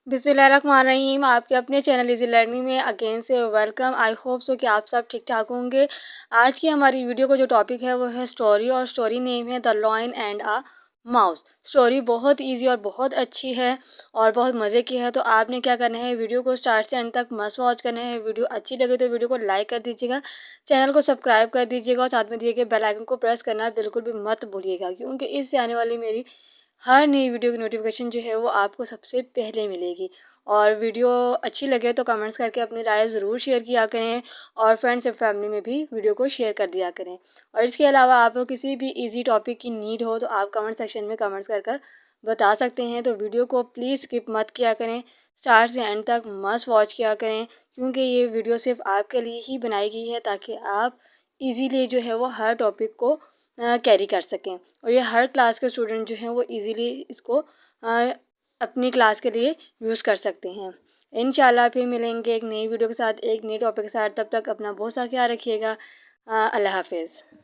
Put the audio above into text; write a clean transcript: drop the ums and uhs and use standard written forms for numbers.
बिस्मिल्लाहिर्रहमानिर्रहीम। आपके अपने चैनल इज़ी लर्निंग में अगेन से वेलकम। आई होप सो कि आप सब ठीक ठाक होंगे। आज की हमारी वीडियो का जो टॉपिक है वो है स्टोरी, और स्टोरी नेम है the lion and a mouse. Story बहुत इजी और बहुत अच्छी है और बहुत मज़े की है। तो आपने क्या करना है, वीडियो को स्टार्ट से एंड तक मस्ट वॉच करना है। वीडियो अच्छी लगे तो वीडियो को लाइक कर दीजिएगा, चैनल को सब्सक्राइब कर दीजिएगा और साथ में दिए गए बेल आइकन को प्रेस करना बिल्कुल भी मत भूलिएगा, क्योंकि इससे आने वाली मेरी हर नई वीडियो की नोटिफिकेशन जो है वो आपको सबसे पहले मिलेगी। और वीडियो अच्छी लगे तो कमेंट्स करके अपनी राय ज़रूर शेयर किया करें और फ्रेंड्स और फैमिली में भी वीडियो को शेयर कर दिया करें। और इसके अलावा आपको किसी भी इजी टॉपिक की नीड हो तो आप कमेंट सेक्शन में कमेंट्स कर बता सकते हैं। तो वीडियो को प्लीज़ स्किप मत किया करें, स्टार्ट से एंड तक मस्ट वॉच किया करें, क्योंकि ये वीडियो सिर्फ आपके लिए ही बनाई गई है ताकि आप इजीली जो है वो हर टॉपिक को कैरी कर सकें। और ये हर क्लास के स्टूडेंट जो हैं वो इजीली इसको अपनी क्लास के लिए यूज़ कर सकते हैं। इंशाल्लाह फिर मिलेंगे एक नई वीडियो के साथ, एक नए टॉपिक के साथ। तब तक अपना बहुत सा ख्याल रखिएगा। अल्लाह हाफ़िज़।